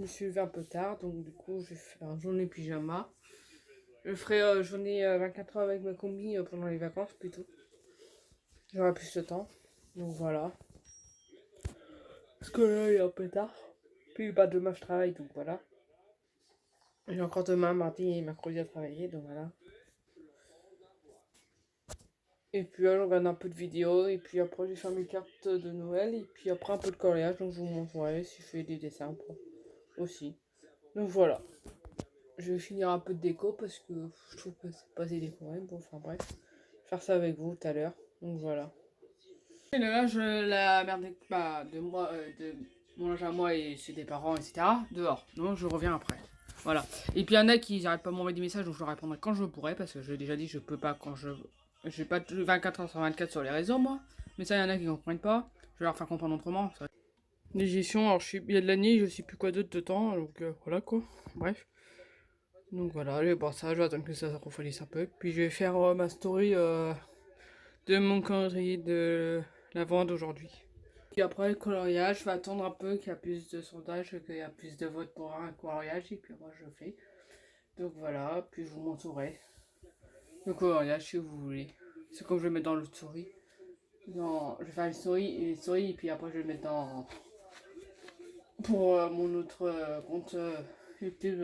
me suis levée un peu tard, donc du coup, je vais faire un journée pyjama. Je ferai journée 24 heures avec ma combi pendant les vacances plutôt. J'aurai plus de temps. Donc voilà. Parce que là, il est un peu tard. Puis bah, demain, je travaille, donc voilà. J'ai encore demain, mardi et mercredi à travailler, donc voilà. Et puis là, je regarde un peu de vidéos. Et puis après, j'ai fait mes cartes de Noël. Et puis après, un peu de coloriage. Donc je vous montrerai si je fais des dessins aussi. Donc voilà. Je vais finir un peu de déco parce que je trouve que c'est pas assez décoré. Bon, enfin bref. Faire ça avec vous tout à l'heure. Donc voilà. Et là, la merde de moi, de mon linge à moi et ceux des parents, etc. dehors. Donc je reviens après. Voilà. Et puis il y en a qui n'arrêtent pas de m'envoyer des messages, donc je leur répondrai quand je pourrai, parce que je l'ai déjà dit, je peux pas quand je. J'ai pas 24 heures sur 24 sur les réseaux, moi. Mais ça, il y en a qui comprennent pas. Je vais leur faire comprendre autrement. Les gestions, alors il y a de la nuit, je sais plus quoi d'autre de temps, donc voilà quoi. Bref. Donc voilà, allez, bon, ça, je vais attendre que ça refroidisse un peu. Puis je vais faire ma story de mon calendrier de la vente d'aujourd'hui. Puis après le coloriage, je vais attendre un peu qu'il y a plus de sondages, qu'il y a plus de votes pour un coloriage, et puis moi je le fais. Donc voilà, puis je vous montrerai le coloriage si vous voulez. C'est comme je vais mettre dans l'autre souris. Je vais faire une story, et puis après je vais le mettre dans. Pour mon autre compte YouTube,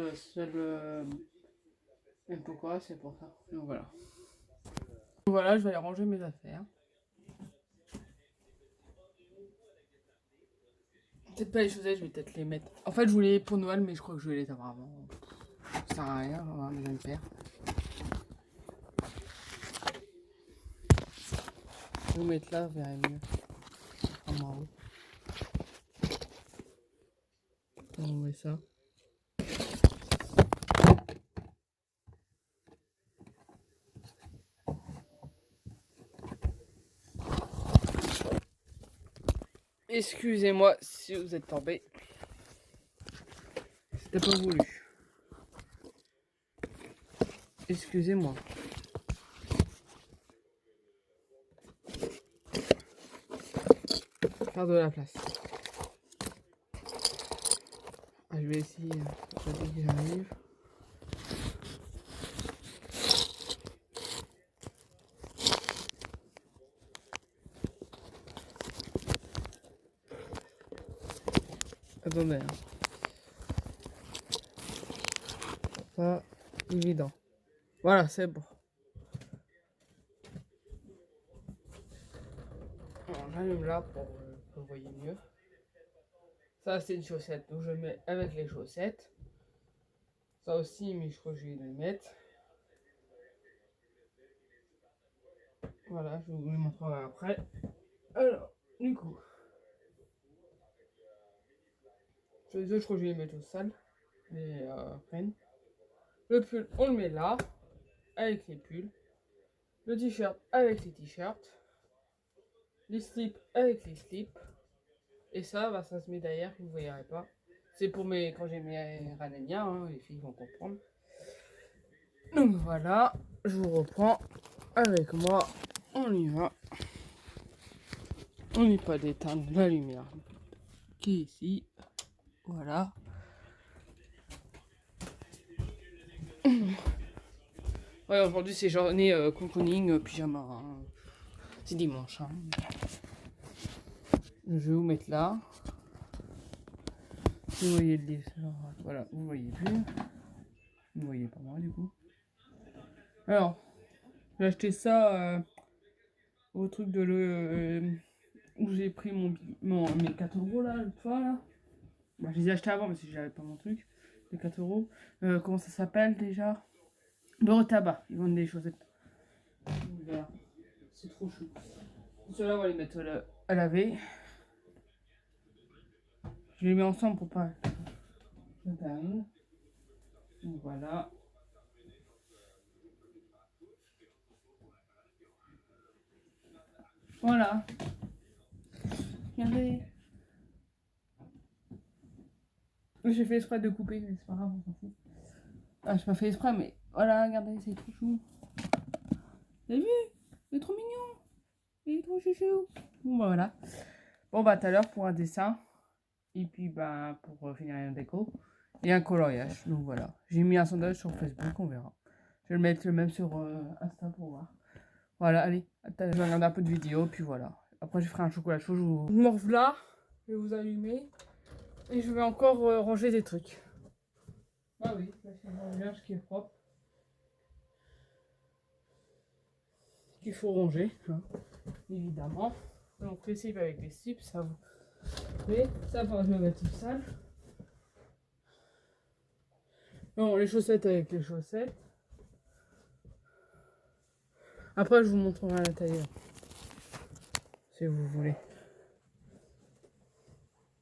même pourquoi, c'est pour ça. Donc voilà. Donc voilà, je vais aller ranger mes affaires. Peut-être pas les chaussettes, je vais peut-être les mettre. En fait, je voulais pour Noël, mais je crois que je vais les avoir avant. Ça sert à rien, on va déjà le faire. Je vais vous mettre là, vous verrez mieux. En haut. On met ça. Excusez-moi si vous êtes tombé. C'était pas voulu. Excusez-moi. Faire de la place. Ah, je vais essayer. Dès que j'arrive. Attendez. Hein. Pas évident. Voilà, c'est bon. Alors, j'allume là pour que vous voyez mieux. Ça, c'est une chaussette. Donc, je mets avec les chaussettes. Ça aussi, mais je crois que je vais les mettre. Voilà, je vous les montrerai après. Alors, du coup. Les autres, je crois que je vais les mettre au sale. Les rennes. Le pull, on le met là. Avec les pulls. Le t-shirt avec les t-shirts. Les slips avec les slips. Et ça, bah, ça se met derrière, vous ne verrez pas. C'est pour mes quand j'ai mes rananias, hein, les filles vont comprendre. Donc voilà, je vous reprends avec moi. On y va. On n'est pas d'éteindre la lumière qui est ici. Voilà. Ouais, aujourd'hui c'est journée cocooning, pyjama. Hein. C'est dimanche. Hein. Je vais vous mettre là. Vous voyez le livre. Voilà, vous voyez plus. Vous voyez pas moi du coup. Alors, j'ai acheté ça au truc de où j'ai pris mes 4 euros là, une fois là. Bah, je les ai achetés avant parce que j'avais pas mon truc. Les 4 euros. Comment ça s'appelle déjà? Beurre au tabac. Ils vendent des chaussettes. Voilà. C'est trop chou. Ceux-là, on va les mettre à laver. Je les mets ensemble pour pas. Ça termine. Donc voilà. Voilà. Regardez. J'ai fait exprès de couper, mais c'est pas grave, on s'en fout. Ah, je pas fait exprès, mais voilà, regardez, c'est trop chou. Vous avez vu? Il est trop mignon. Il est trop chouchou. Bon, bah voilà. Bon, bah, tout à l'heure pour un dessin. Et puis, bah, pour finir la déco. et un coloriage. Donc voilà, j'ai mis un sondage sur Facebook, on verra. Je vais le mettre même sur Insta pour voir. Voilà, allez, attends, je vais regarder un peu de vidéo, puis voilà. Après, je ferai un chocolat chaud. Je me revoilà, je vais vous allumer. Et je vais encore ranger des trucs. Ah oui, là c'est mon linge qui est propre. Qu'il faut ranger, hein, évidemment. Donc les cipes avec les cipes, ça vous. Mais ça, je vais mettre tout sale. Non, les chaussettes avec les chaussettes. Après, je vous montrerai à l'intérieur. Si vous voulez.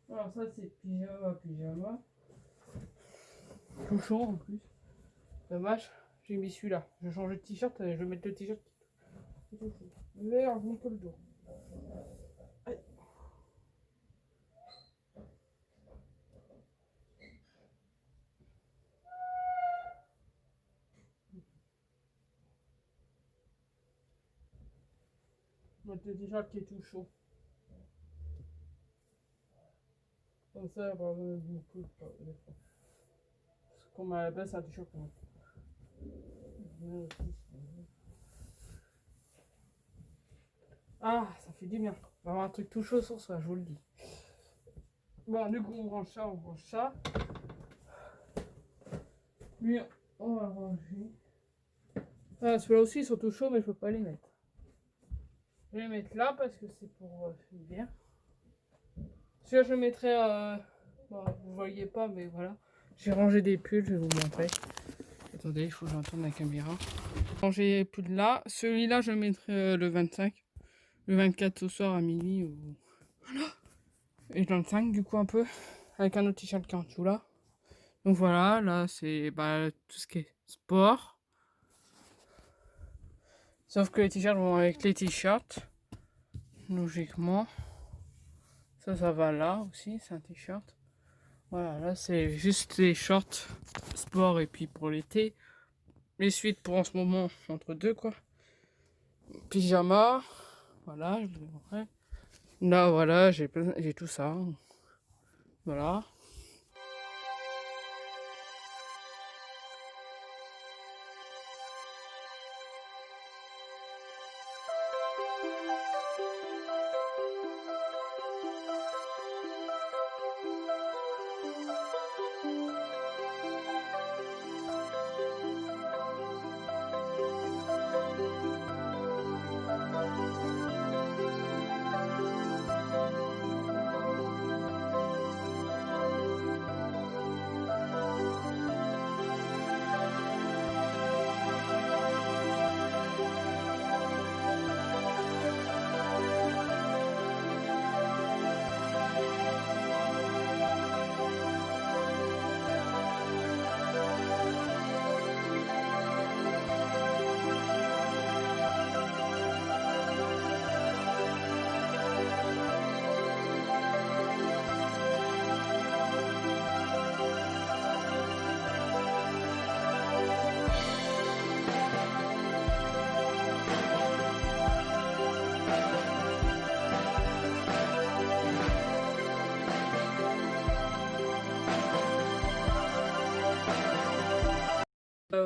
Alors ça, c'est pyjama. Tout chaud en plus. Dommage, j'ai mis celui-là. Je vais changer de t-shirt, je vais mettre le t-shirt. C'est tout chaud. Mais alors, je montre le dos. Aïe. Mettre le t-shirt qui est tout chaud. Comme ça, par exemple, je me coupe pas. Comme à la base, c'est un t-shirt pour moi. Ah, ça fait du bien. On va avoir un truc tout chaud sur ça, je vous le dis. Bon, du coup, on range ça, on range ça. Lui, on va ranger. Ah, ceux-là aussi, ils sont tout chauds, mais je peux pas les mettre. Je vais les mettre là parce que c'est pour l'hiver. Celui-là, je le mettrai. Bon, vous voyez pas, mais voilà. J'ai rangé des pulls, je vais vous montrer. Attendez, il faut que j'entende la caméra. J'ai rangé les pulls là. Celui-là, je le mettrai le 25. Le 24 au soir à minuit. Voilà. Et le 25, du coup, un peu. Avec un autre t-shirt qui est en dessous là. Donc voilà, là, c'est tout ce qui est sport. Sauf que les t-shirts vont avec les t-shirts. Logiquement. Ça va là aussi, c'est un t-shirt. Voilà, là c'est juste les shorts sport et puis pour l'été. Les suites pour en ce moment, entre deux quoi. Pyjama, voilà, je vous montrerai. Là voilà, j'ai tout ça. Voilà.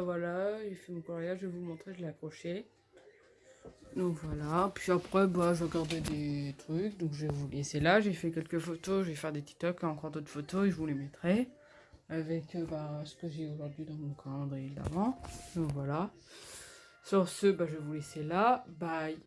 Voilà, j'ai fait mon coloriage, je vais vous montrer, je l'ai accroché. Donc voilà, puis après je vais regarder des trucs, donc je vais vous laisser là, j'ai fait quelques photos, je vais faire des TikTok, encore d'autres photos et je vous les mettrai. Avec ce que j'ai aujourd'hui dans mon calendrier d'avant. Donc voilà. Sur ce, je vais vous laisser là. Bye.